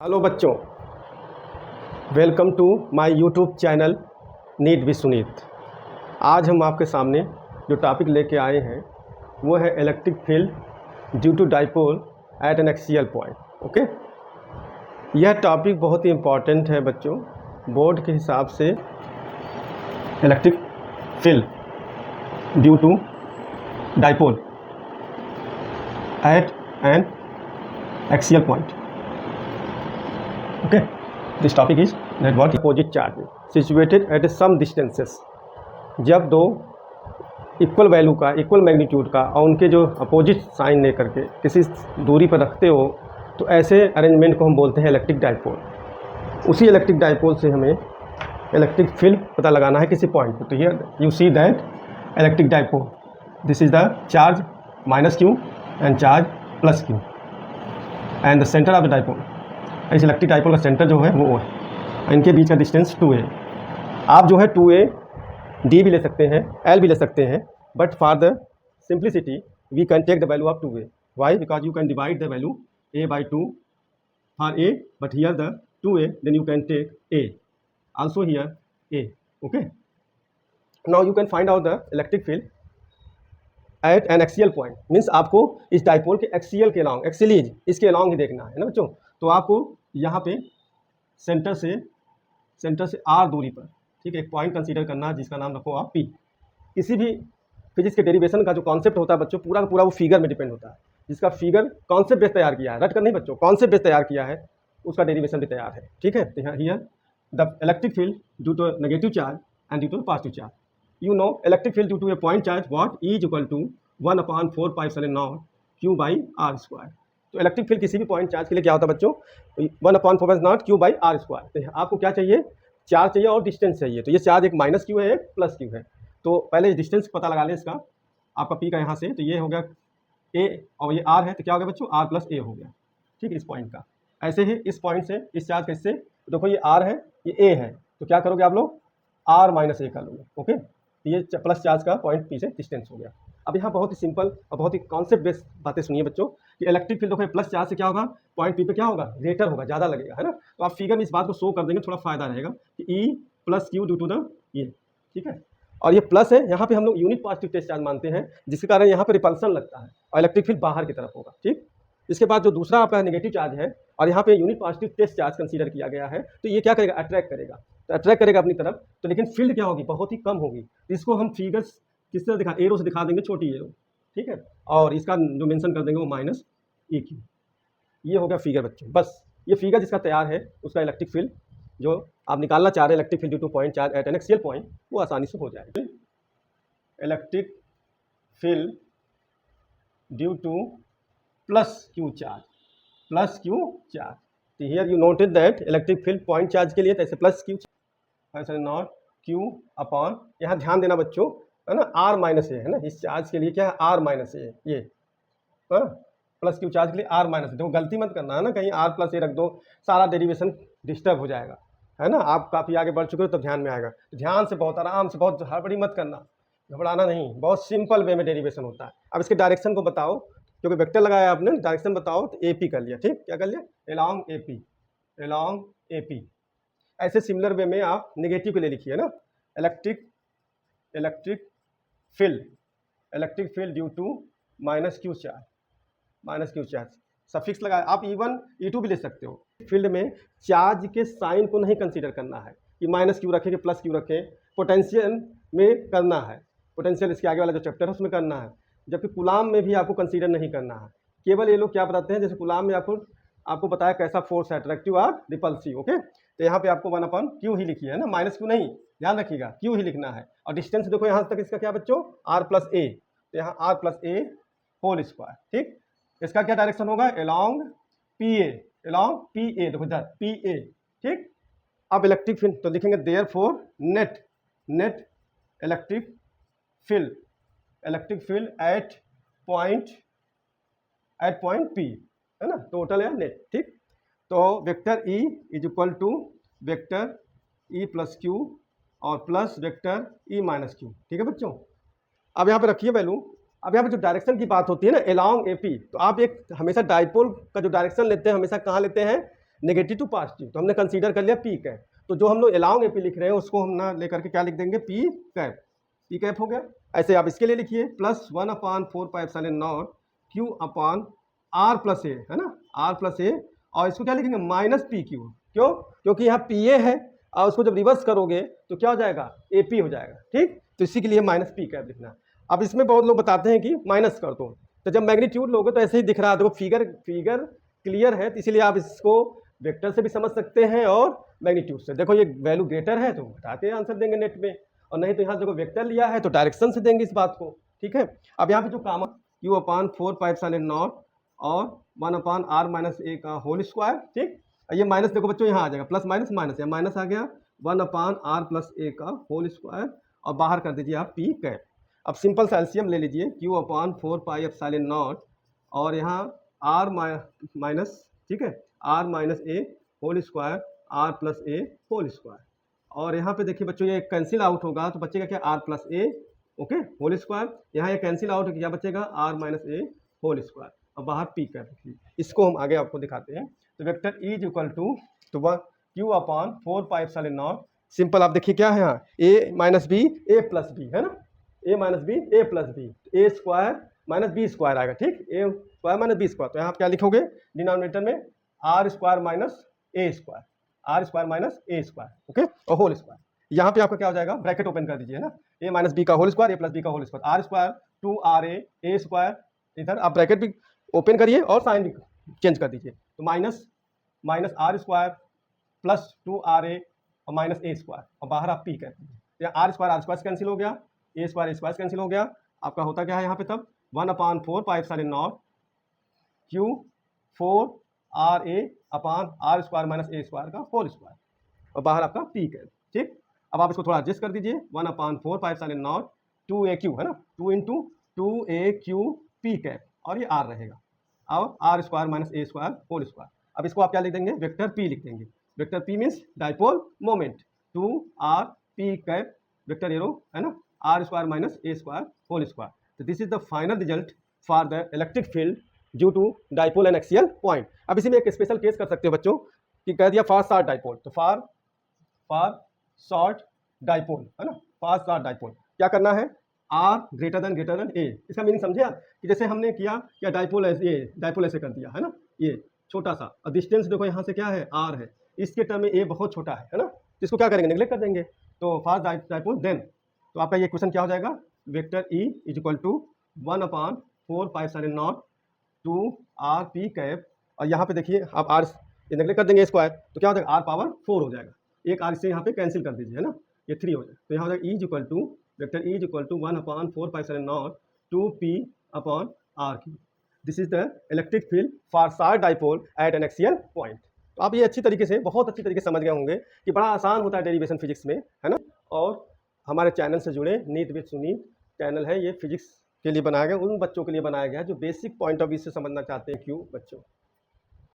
Hello बच्चों, welcome to my YouTube channel NEET with Suneet. आज हम आपके सामने जो टॉपिक लेके आए हैं वो है electric field due to dipole at an axial point. Okay, यह टॉपिक बहुत ही इम्पॉर्टेंट है बच्चों। बोर्ड के हिसाब से electric field due to dipole at an axial point. Okay, this topic is that what opposite charge situated at some distances। जब दो इक्वल वैल्यू का, इक्वल मैग्नीट्यूड का और उनके जो अपोजिट साइन लेकर के किसी दूरी पर रखते हो तो ऐसे अरेंजमेंट को हम बोलते हैं इलेक्ट्रिक डाइपोल। उसी इलेक्ट्रिक डाइपोल से हमें इलेक्ट्रिक फील्ड पता लगाना है किसी पॉइंट पर। तो here you see that electric dipole, this is the charge minus Q and charge plus Q and the centre of the dipole. इस इलेक्ट्रिक डाइपोल का सेंटर जो है वो है, इनके बीच का डिस्टेंस 2a। आप जो है 2a d भी ले सकते हैं, l भी ले सकते हैं, but for the simplicity we can take the value of 2a। Why? Because you can divide the value a by 2 for a, but here the 2a, then you can take a also here a। Okay, now you can find out the electric field at an axial point. Means आपको इस dipole के axial के along, एक्सिलीज इसके along ही देखना है ना बच्चों। तो आपको यहाँ पे सेंटर से r दूरी पर, ठीक है, एक पॉइंट कंसीडर करना है जिसका नाम रखो आप p। किसी भी फिजिक्स के डेरिवेशन का जो कॉन्सेप्ट होता है बच्चों, पूरा का पूरा वो फिगर में डिपेंड होता है। जिसका फिगर कॉन्सेप्ट बेस तैयार किया है, रट कर नहीं बच्चों, कॉन्सेप्ट बेस तैयार किया है, उसका डेरिवेशन भी तैयार है। ठीक है, तो here the electric field due to negative charge and due to positive charge. You know electric field due to a point charge what E is equal to 1/4πε0 Q by R square। तो electric field किसी भी point charge के लिए क्या होता है बच्चों, 1/4πε0 Q by R square। तो आपको क्या चाहिए, चार्ज चाहिए और डिस्टेंस चाहिए। तो ये चार्ज एक माइनस क्यू है, एक प्लस क्यू है। तो पहले डिस्टेंस पता लगा लें इसका, आपका पी का यहाँ से, तो ये हो गया ए और ये आर है, तो क्या हो गया बच्चों, आर प्लस ए हो गया। ठीक है, इस पॉइंट का। ऐसे ही इस पॉइंट से इस चार्ज का इससे, देखो ये आर है, ये ए है, तो क्या करोगे आप लोग, आर माइनस ए कर लोगे। ओके, तो ये प्लस चार्ज का पॉइंट पी से डिस्टेंस हो गया। अब यहाँ बहुत ही सिंपल और बहुत ही कॉन्सेप्ट बेस्ड बातें सुनिए बच्चों कि इलेक्ट्रिक फील्ड प्लस चार्ज से क्या होगा, पॉइंट पी पे क्या होगा, ग्रेटर होगा, ज़्यादा लगेगा, है ना। तो आप फिगर में इस बात को शो कर देंगे, थोड़ा फायदा रहेगा कि E plus Q due to the ये। ठीक है, और ये प्लस है, यहाँ पे हम लोग यूनिट पॉजिटिव टेस्ट चार्ज मानते हैं, जिसके कारण यहाँ पे रिपल्सन लगता है और इलेक्ट्रिक फील्ड बाहर की तरफ होगा। ठीक, इसके बाद जो दूसरा आपका नेगेटिव चार्ज है और यहाँ पे unit positive test charge consider किया गया है, तो ये क्या करेगा, अट्रैक्ट करेगा, तो अट्रैक्ट करेगा अपनी तरफ। तो लेकिन फील्ड क्या होगी, बहुत ही कम होगी। इसको हम फिगर्स किस तरह दिखा, एरो से दिखा देंगे, छोटी एरो। ठीक है, और इसका जो मेंशन कर देंगे वो माइनस ए क्यू। ये हो गया फिगर बच्चों। बस ये फिगर जिसका तैयार है उसका इलेक्ट्रिक फील्ड जो आप निकालना चाह रहे हैं, electric field due to point charge at an axial point, वो आसानी से हो जाएगा। Electric field due to plus Q charge, plus Q charge. तो here you noted that electric field point charge के लिए तो ऐसे प्लस क्यू, ऐसे नॉट क्यू अपॉन, यहाँ ध्यान देना बच्चों, है ना, आर माइनस ए है ना, इस चार्ज के लिए क्या है, आर माइनस ए, ये हाँ, प्लस क्यू चार्ज के लिए आर माइनस। देखो गलती मत करना है ना, कहीं आर प्लस ए रख दो, सारा डेरिवेशन डिस्टर्ब हो जाएगा, है ना। आप काफ़ी आगे बढ़ चुके हो तो ध्यान में आएगा। ध्यान से, बहुत आराम से, बहुत हड़बड़ी मत करना, घबराना नहीं, बहुत सिंपल वे में डेरिवेशन होता है। अब इसके डायरेक्शन को बताओ, क्योंकि वेक्टर लगाया आपने, डायरेक्शन बताओ, तो ए पी कर लिया। ठीक, क्या कर लिया, along A P, along A P. ऐसे सिमिलर वे में आप नेगेटिव के लिए लिखिए ना, electric field due to minus Q charge, minus Q charge suffix लगाया। आप इवन E2 भी ले सकते हो। फील्ड में चार्ज के साइन को नहीं कंसीडर करना है कि माइनस क्यू रखें कि प्लस क्यू रखें, पोटेंशियल में करना है, पोटेंशियल इसके आगे वाला जो चैप्टर है उसमें करना है। जबकि कूलाम में भी आपको कंसीडर नहीं करना है। केवल ये लोग क्या बताते हैं, जैसे कूलाम में आपको बताया कैसा फोर्स है, अट्रैक्टिव और रिपल्सिव। ओके, तो यहाँ पे आपको 1/q ही लिखी है ना, माइनस क्यू नहीं, ध्यान रखिएगा, क्यू ही लिखना है। और डिस्टेंस देखो यहाँ तक इसका क्या बच्चों, r प्लस ए, तो यहाँ r plus A whole square. ठीक, इसका क्या डायरेक्शन होगा, along P A, along P A, देखो इधर पी ए। ठीक, अब इलेक्ट्रिक फील्ड तो लिखेंगे therefore net electric field at point P, है ना, टोटल है नेट। ठीक, तो vector E is equal to vector E plus Q और plus vector E minus Q. ठीक है बच्चों, अब यहाँ पे रखिए वैल्यू। अब यहाँ पे जो डायरेक्शन की बात होती है ना, एलॉन्ग ए पी, तो आप एक हमेशा डाइपोल का जो डायरेक्शन लेते हैं हमेशा कहाँ लेते हैं, नेगेटिव टू पॉजिटिव, तो हमने कंसीडर कर लिया पी कैप। तो जो हम लोग अलाउंग एपी लिख रहे हैं उसको हम ना लेकर के क्या लिख देंगे, पी कैप। पी कैप हो गया। ऐसे आप इसके लिए लिखिए plus 1/4πε0 Q upon r plus a, है ना, आर प्लस ए, और इसको क्या लिखेंगे माइनस पी क्यू। क्यों? क्योंकि यहाँ पी ए है और उसको जब रिवर्स करोगे तो क्या हो जाएगा, ए पी हो जाएगा। ठीक, तो इसी के लिए माइनस पी कैप लिखना। अब इसमें बहुत लोग बताते हैं कि माइनस कर दो, तो जब मैग्नीट्यूड लोगे तो ऐसे ही दिख रहा है, देखो फिगर क्लियर है, तो इसीलिए आप इसको वेक्टर से भी समझ सकते हैं और मैग्नीट्यूड से। देखो ये वैल्यू ग्रेटर है तो घटा के आंसर देंगे नेट में, और नहीं तो यहाँ देखो वेक्टर लिया है तो डायरेक्शन से देंगे इस बात को। ठीक है, अब यहाँ पे जो काम क्यू अपॉन 4πε0 और 1/r-a का होल स्क्वायर। ठीक, ये माइनस देखो बच्चों यहाँ आ जाएगा, प्लस माइनस माइनस, या माइनस आ गया 1/r+a का होल स्क्वायर, और बाहर कर दीजिए आप पी कैप। अब सिंपल सा एलसीएम ले लीजिए, क्यू अपॉन 4πε0 और यहाँ आर माइनस, ठीक है, R minus A whole square, R plus A whole square, और यहाँ पे देखिए बच्चों ये कैंसिल आउट होगा तो बचेगा क्या, R plus A, okay, whole square. यहाँ ये कैंसिल आउट क्या बचेगा, R minus A whole square, और बाहर पी कैप रखिए। इसको हम आगे आपको दिखाते हैं। तो vector E is equal to Q upon 4πε0, simple आप देखिए क्या है यहाँ, a minus b a plus b, है ना, ए minus b a plus b, a square minus b square आएगा। ठीक, a square minus b square, तो यहाँ आप क्या लिखोगे डिनोमिनेटर में, r square minus A square, are square minus A square, okay, और होल स्क्वायर। यहाँ पे आपका क्या हो जाएगा, ब्रैकेट ओपन कर दीजिए ना, ए माइनस बी का whole square, A plus B का whole square, are square 2RA square, इधर आप ब्रैकेट भी ओपन करिए और साइन भी चेंज कर दीजिए, तो minus are square plus 2RA और माइनस ए स्क्वायर, और बाहर आप पी कर दीजिए, आर स्क्वायर कैंसिल हो गया, ए स्क्वायर कैंसिल हो गया, आपका होता क्या है यहाँ पे तब 1/4πε0 Q 4RA upon r square minus ए स्क्वायर का होल स्क्वायर, और बाहर आपका पी कैप। ठीक, अब आप इसको थोड़ा एडजस्ट कर दीजिए, 1/4πε0 2AQ, है ना, 2 × 2AQ पी कैप, और ये आर रहेगा, और आर स्क्वायर माइनस ए स्क्वायर होल स्क्वायर। अब इसको आप क्या लिख देंगे, वेक्टर पी लिख देंगे। Vector P means dipole moment, 2R P cap vector arrow, है ना, आर स्क्वायर माइनस ए स्क्वायर होल स्क्वायर। तो this is the final result for the electric field due to dipole and axial point. अब इसी में एक special case कर सकते हो बच्चों कि कह दिया फार शॉर्ट डाइपोल, तो फार शॉर्ट डाइपोल, है ना, फार शॉर्ट डाइपोल क्या करना है, आर ग्रेटर देन ए। इसका मीनिंग समझे आप, कि जैसे हमने किया क्या, डाइपोल ऐसे कर दिया, है ना, ये छोटा सा, और डिस्टेंस देखो यहाँ से क्या है, आर है, इसके टर्म में ए बहुत छोटा है ना, तो इसको क्या करेंगे, नेग्लेक्ट कर देंगे, तो फार डाइपोल देन, तो आपका ये क्वेश्चन क्या हो जाएगा, vector E is equal to 1/4πε0 2R P cap, और यहाँ पे देखिए आप आर नेग्लेक्ट कर देंगे स्क्वायर, तो क्या हो जाएगा, आर पावर 4 हो जाएगा, एक आर से यहाँ पे कैंसिल कर दीजिए, है ना, ये 3 हो जाएगा, तो यहाँ हो जाएगा E is equal to vector E is equal to 1/4πε0 2P upon r Q. This is the electric field for short dipole at an axial point. तो आप ये अच्छी तरीके से, बहुत अच्छी तरीके से समझ गए होंगे कि बड़ा आसान होता है डेरिवेशन फिजिक्स में, है ना। और हमारे चैनल से जुड़े नीट विद सुनीत चैनल है, ये फिजिक्स के लिए बनाया गया, उन बच्चों के लिए बनाया गया जो बेसिक पॉइंट ऑफ व्यू से समझना चाहते हैं। क्यों बच्चों।